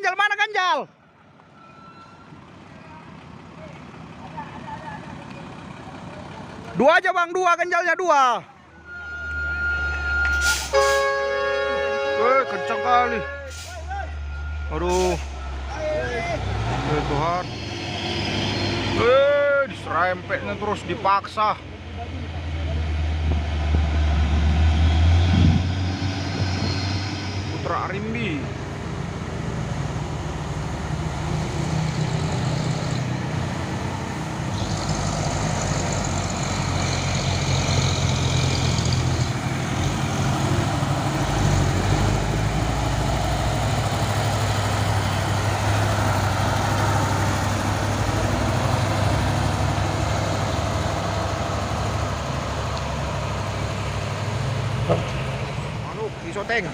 ganjal, mana ganjal? Dua aja bang, dua ganjalnya dua. Kencang kali. Aduh. Tuhan. Diserempetnya terus dipaksa. Putra Arimbi. Manuk isoteng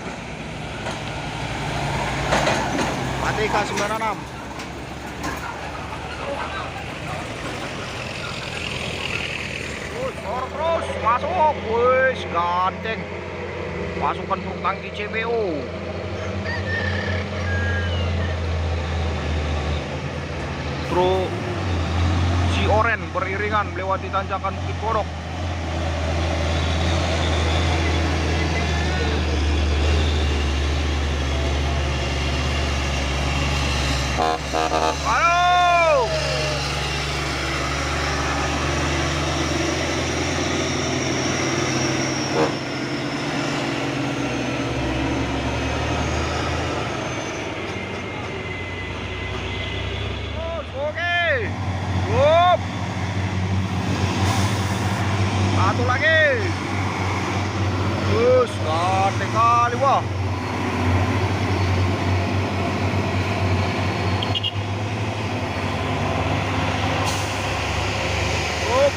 Patika 96. Terus masuk, wis ganteng. Pasukan truk tangki CBO. Truk si Oren beriringan melewati tanjakan Bukit Kodok. Halo. Oke. Up. Satu lagi. Terus ganteng kali wah.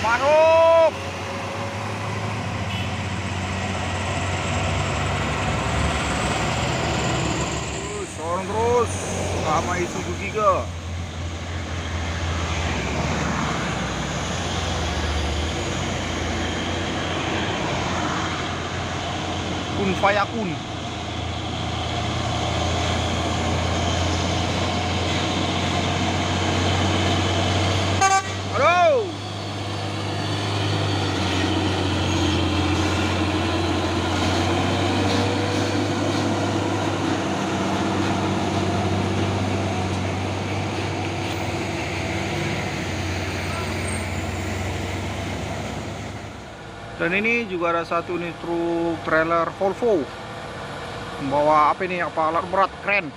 Manuk. Sorong terus sama Isuzu Giga. Kun fayakun. Halo. Dan ini juga ada satu nih truk trailer Volvo membawa apa ini, apa alat berat keren.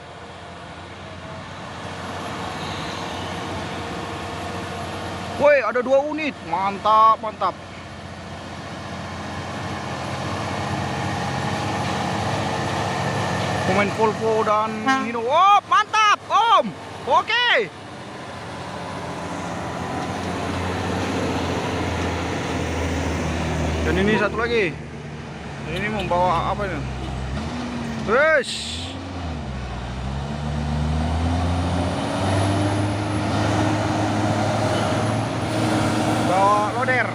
Woi, ada 2 unit, mantap mantap. Pemain Volvo dan Hino, oh mantap om, oke. Dan ini satu lagi. Ini membawa apa ini? Wes. Bawa loader.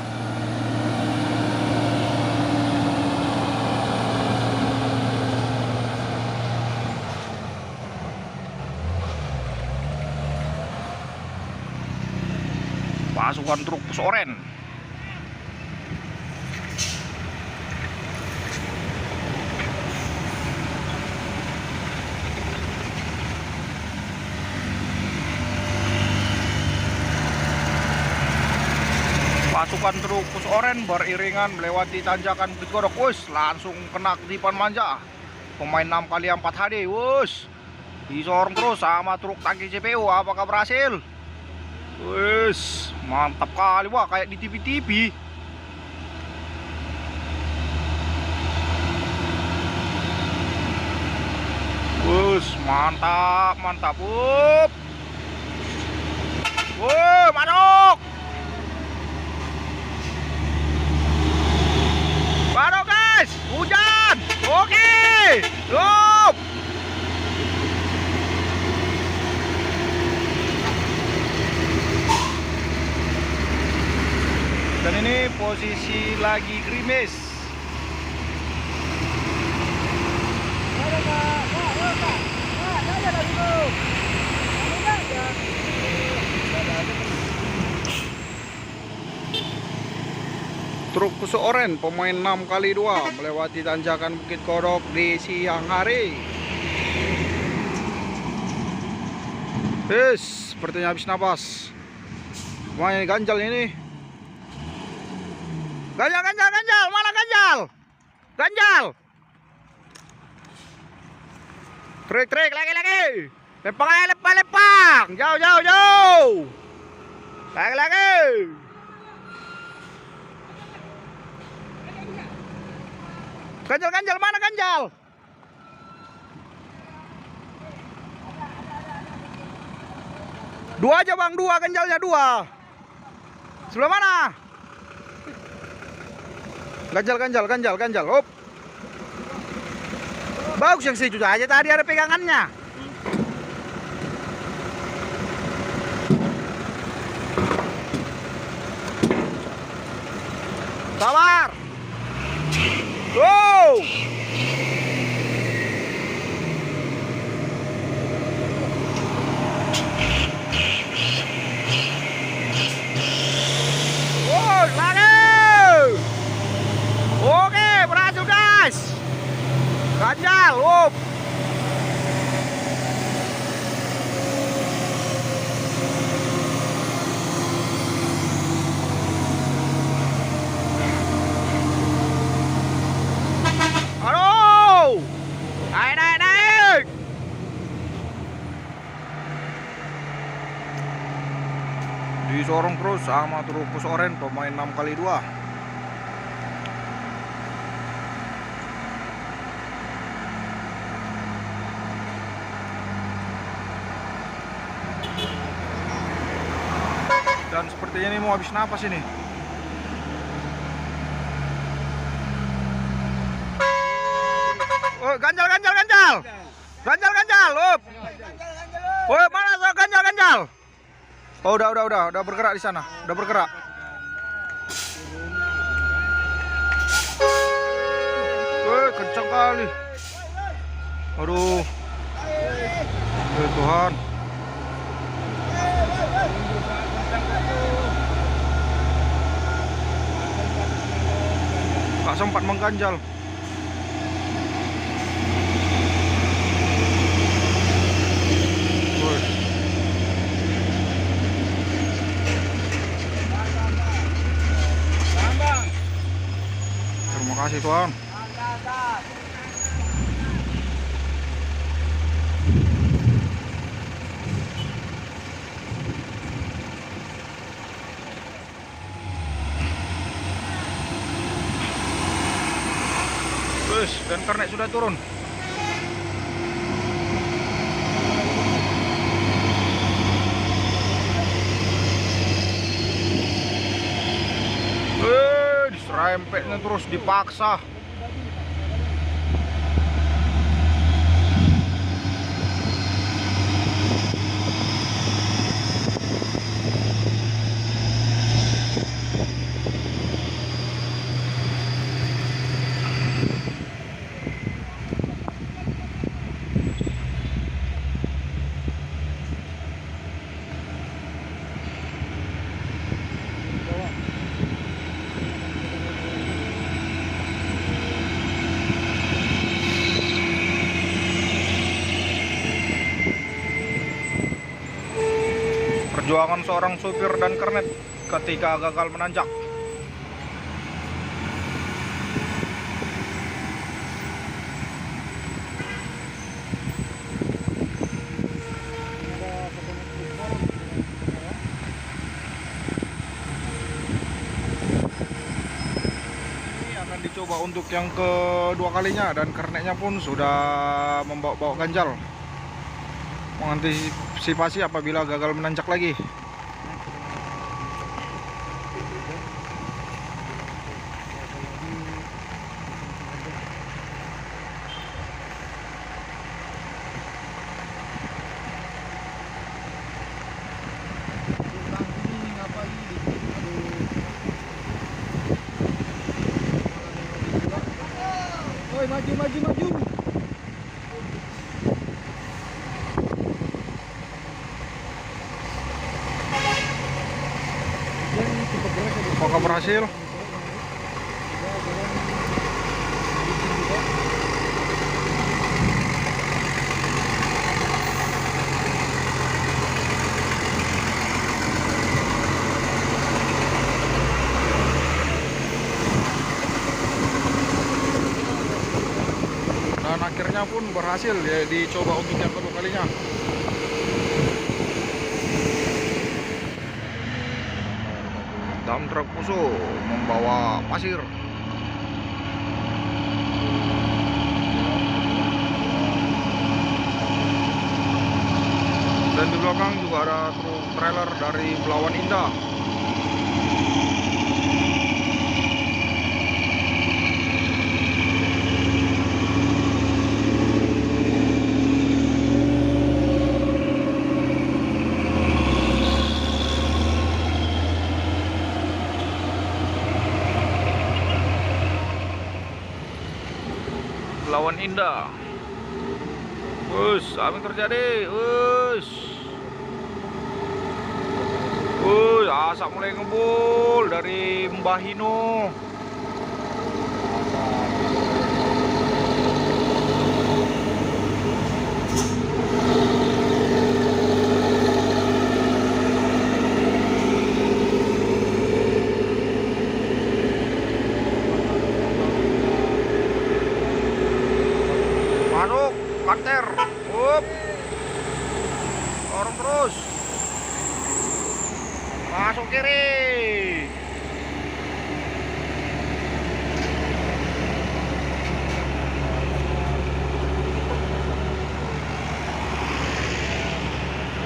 Pasukan truk Pus Oren. Pasukan truk Pus Oren beriringan melewati tanjakan Bukit Kodok. Wus, langsung kena ketipan manja. Pemain 6x4 HD. Wus, disorong terus sama truk tangki CPO. Apakah berhasil? Wus, mantap kali. Wah, kayak di TV-TV. Wus, mantap mantap. Wup. Wuh, manuk. Baru guys, hujan. Oke, yup. Dan ini posisi lagi gerimis. Ada, Pak. Pak, ada dulu. Truk kusuk oren pemain 6x2 melewati tanjakan Bukit Kodok di siang hari. Sepertinya habis napas. Pemain ganjal ini. Ganjal, mana ganjal? Ganjal. Trik, lagi. Lempang. Jauh. Lagi. Ganjal, mana ganjal? Dua aja bang, dua ganjalnya dua. Sebelah mana? Ganjal. Hop. Bagus yang situ aja tadi ada pegangannya. Sabar. Go. Oke, berhasil guys. Ganjal, up. Aduh. Naik. Disorong terus sama truk kusuk oren pemain 6x2. Dan sepertinya ini mau habis napas ini. Oh, ganjal. Up. Oh, mana tuh ganjal? Oh, udah bergerak di sana. Udah bergerak. Kencang kali. Aduh. Tuhan. Gak sempat mengganjal. Terima kasih Tuhan. Dan kernet sudah turun. Diserempetnya terus dipaksa. Perjuangan seorang supir dan kernet ketika gagal menanjak. Ini akan dicoba untuk yang kedua kalinya dan kernetnya pun sudah membawa ganjal. Mengantisipasi apabila gagal menanjak lagi. Woi, maju. Apakah berhasil? pun berhasil ya, dicoba untuk yang kedua kalinya. Dump truk Puso membawa pasir. Dan di belakang juga ada truk trailer dari Belawan Indah. Belawan Indah. Apa yang terjadi? Asap mulai ngebul dari Mbah Hino. Masuk, kanter. Dorong terus. Masuk kiri.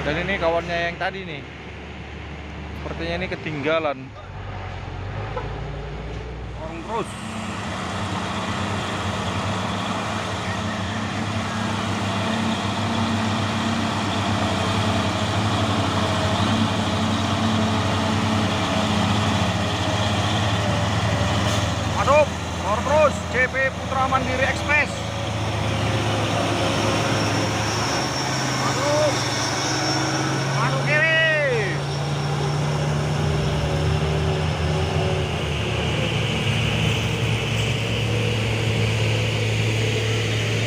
Dan ini kawannya yang tadi nih, sepertinya ini ketinggalan. Dorong terus. Masuk, terus CP Putra Mandiri Express. Masuk, masuk kiri.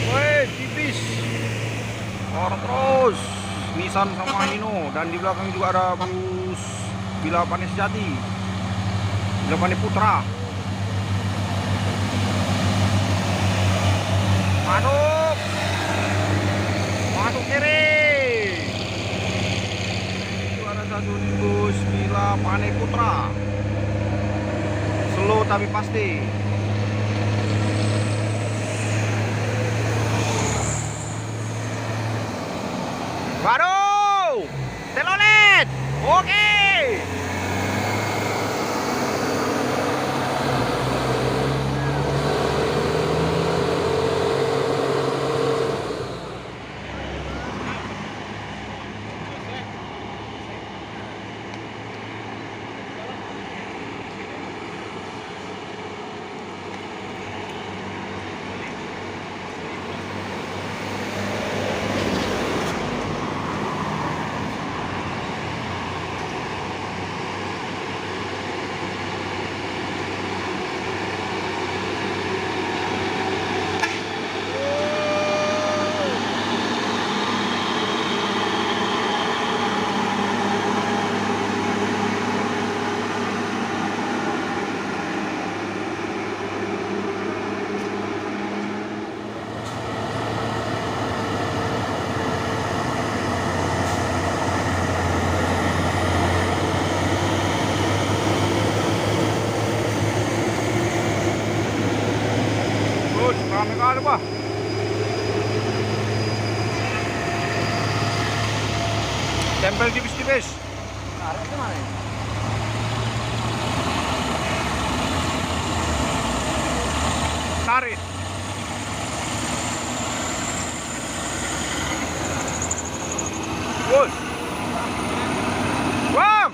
Woi, tipis. Terus Nissan sama Hino, dan di belakang juga ada bus Bila Panis Jati, Bila Panis Putra. Masuk, masuk kiri. Itu ada satu bus Bila Pane Putra, slow tapi pasti. Waduh, telolet, oke. Rame kali Pak. Tempel tipis-tipis. Tarik ke mana? Tarik. Woi. Bang.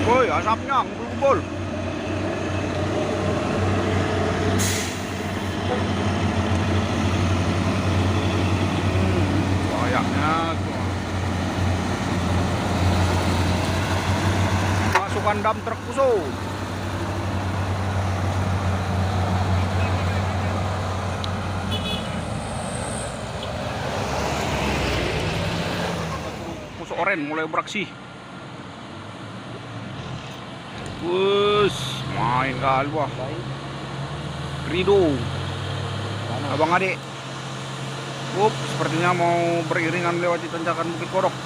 Woi, asapnya ngumpul-ngumpul. Kayaknya pasukan dump truk Puso. Puso oren mulai beraksi. Wus, main kali wah. Rido, abang adik. Sepertinya mau beriringan melewati tanjakan Bukit Kodok.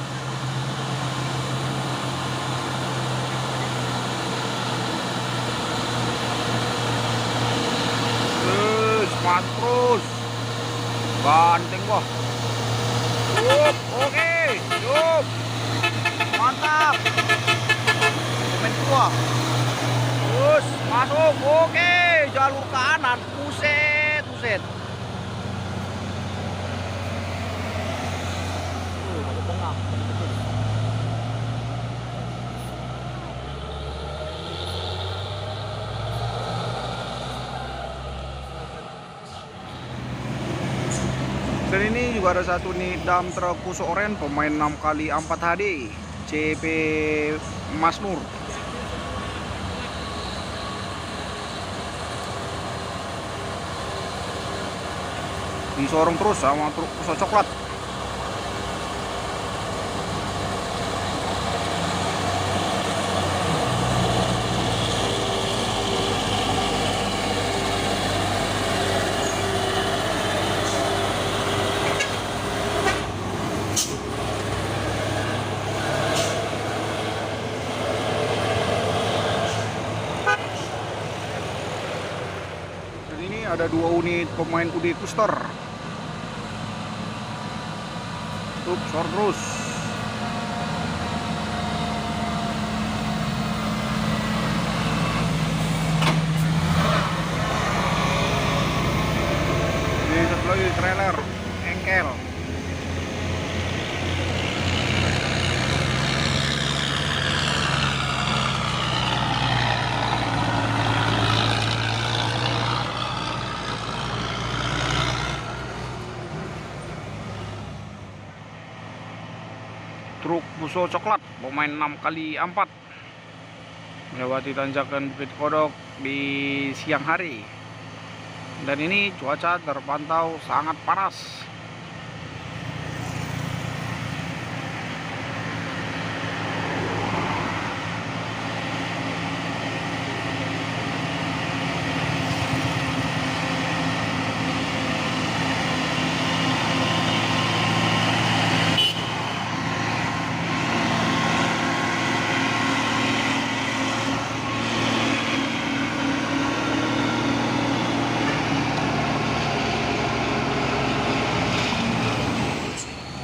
Masuk terus. Banteng wah. Oke, yup. Mantap. Komen tua. Terus masuk. Oke, jalur kanan. Buset, buset. Dan ini juga ada satu nih dump truk Fuso Oren pemain 6x4 HD CP Mas Nur. Disorong terus sama truk Fuso coklat. Ada 2 unit pemain UD Kuster. Sor terus. Ini satu lagi trailer engkel. Truk Fuso coklat pemain 6x4 melewati tanjakan Bukit Kodok di siang hari. Dan ini cuaca terpantau sangat panas.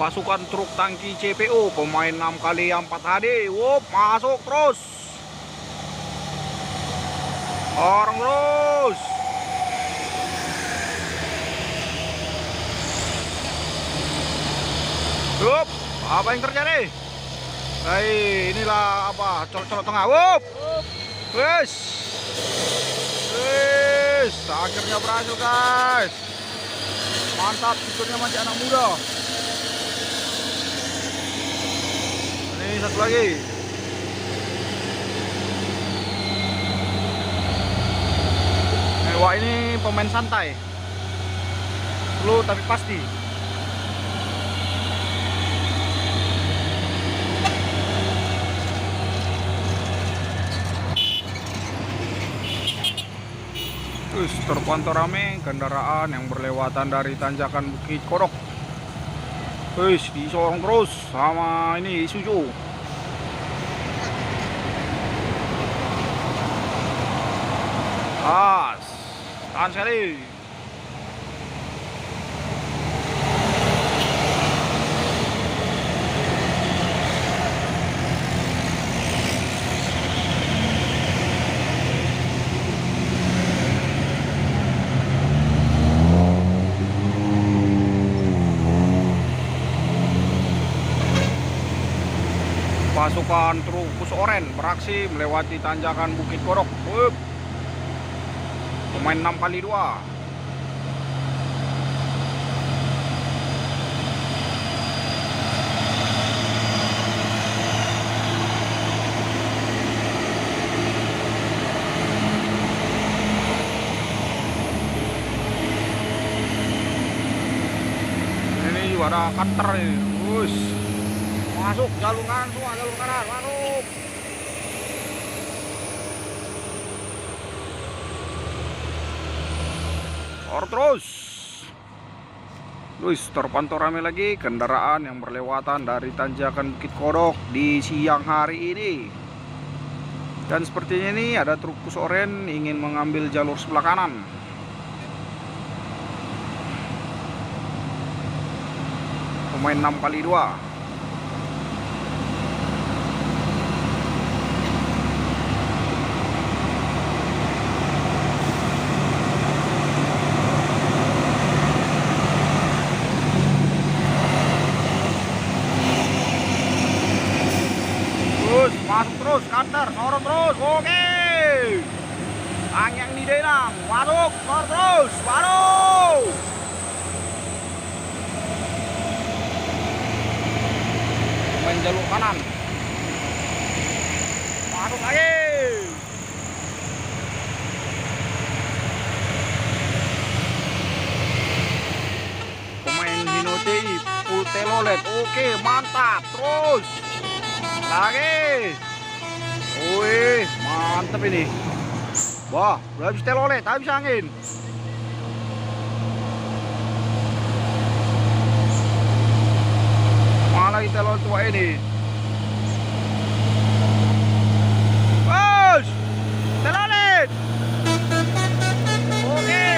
Pasukan truk tangki CPO pemain 6x4 HD. Masuk terus. Orang terus. Apa yang terjadi? Inilah apa? Colok-colok tengah. Wes. Akhirnya berhasil, guys. Mantap, fiturnya masih anak muda. Ini satu lagi. Wah, ini pemain santai. Slow tapi pasti. Terpantau rame kendaraan yang berlewatan dari tanjakan Bukit Kodok. Disorong terus sama ini Isuzu. Tahan sekali. Pasukan truk Fuso Oren beraksi melewati tanjakan Bukit Kodok. Pemain 6x2. Ini juga ada cutter ini. Masuk jalur kanan semua, jalur kanan masuk. Or terus. Luis, terpantau ramai lagi kendaraan yang berlewatan dari tanjakan Bukit Kodok di siang hari ini. Dan sepertinya ini ada truk bus oren ingin mengambil jalur sebelah kanan. Pemain 6x2. Terus masuk terus, kantor, sorot terus, oke. Angin di denang, masuk, sorot terus, baru. Main jalur kanan, masuk lagi. Pemain Hinote Putelolet, oke, mantap, terus. Lagi. Wih, mantap ini. Wah, udah habis telolet, habis angin. Malah telolet tua ini. Bos, telolet. Oke.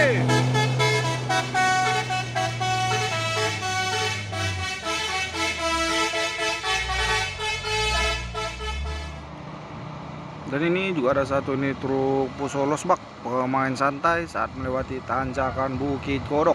Dan ini juga ada satu nih truk Pusolos bak, pemain santai saat melewati tanjakan Bukit Kodok.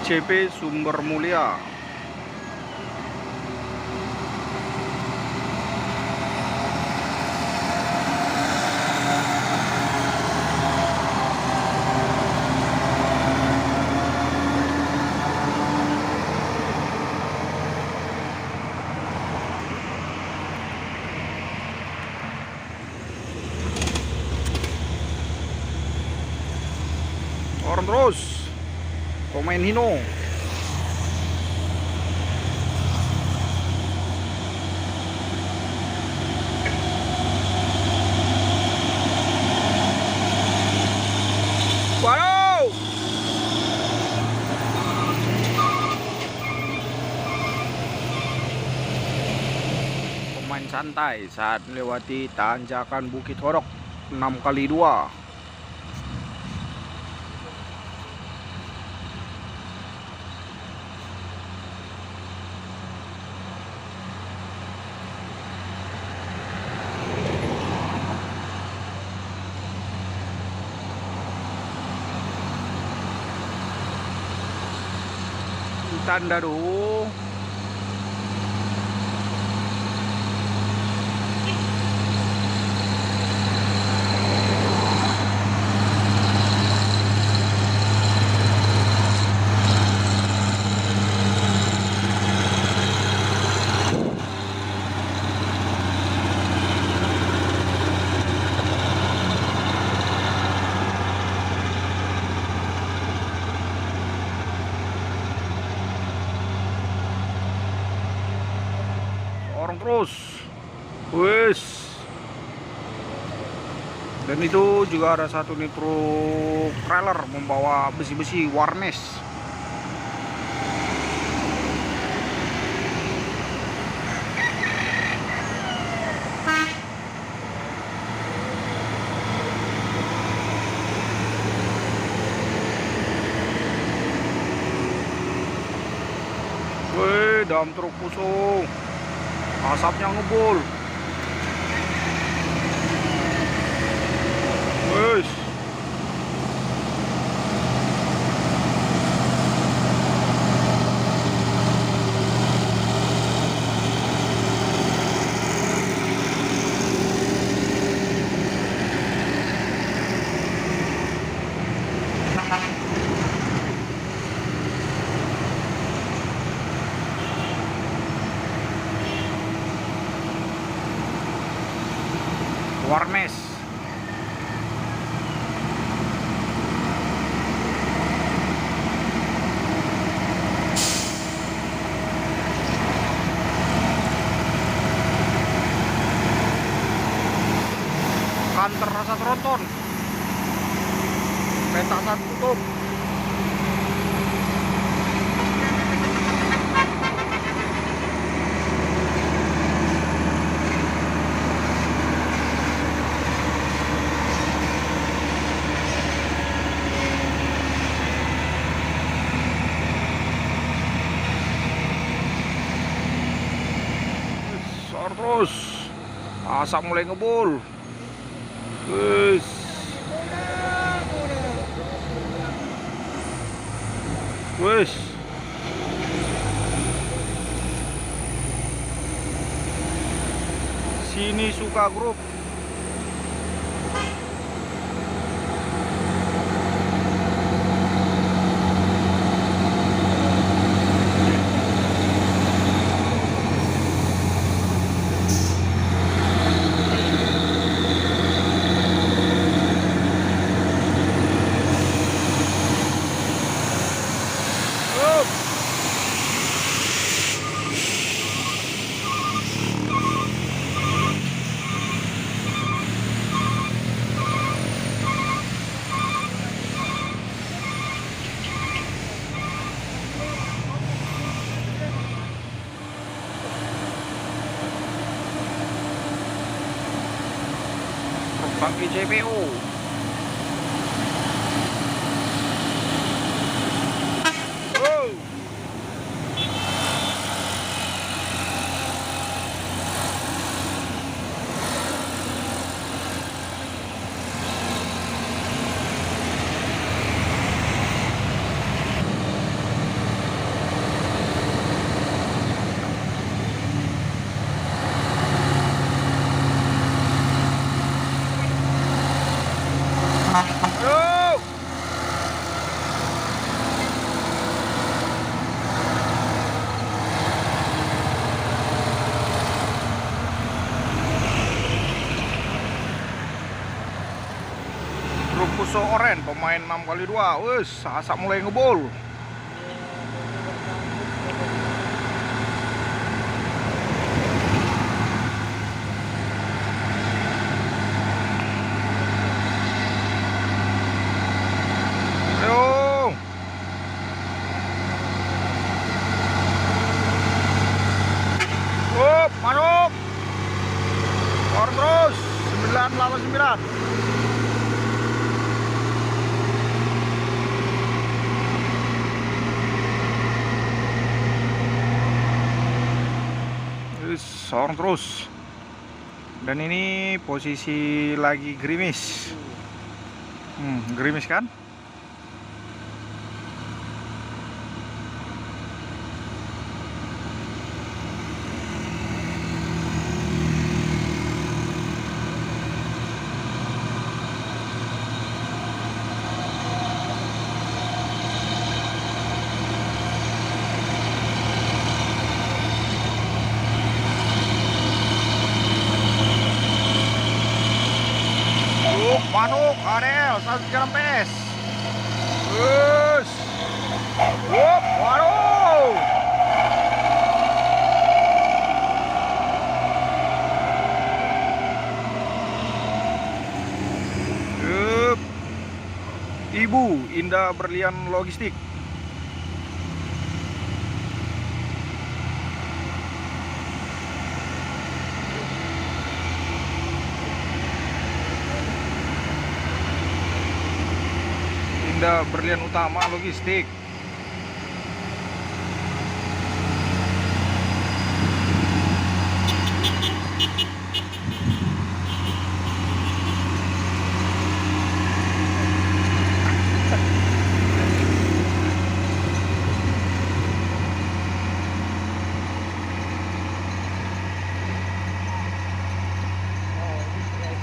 CP Sumber Mulia. Orang terus pemain Hino. Waduh, pemain santai saat melewati tanjakan Bukit Kodok 6x2. Tanda dulu. Orang terus, wes. Dan itu juga ada satu nih truk trailer membawa besi-besi warnes. Wih, dalam truk pusung. Asapnya ngebul. Wes. Lintasan tutup. Sor terus. Asap mulai ngebul. Wis. Wis. Sini Suka Grup. Bangki JPO. Wow. Ayo. Grup Puso Oren pemain 6x2. Wes, asap mulai ngebul. Ayo. Masuk. Or terus 989. Sorong terus. Dan ini posisi lagi gerimis. Gerimis kan? Masuk, Adel, 1 PS. Terus. Waduh. Ibu Indah Berlian Logistik. Indah Berlian Utama Logistik.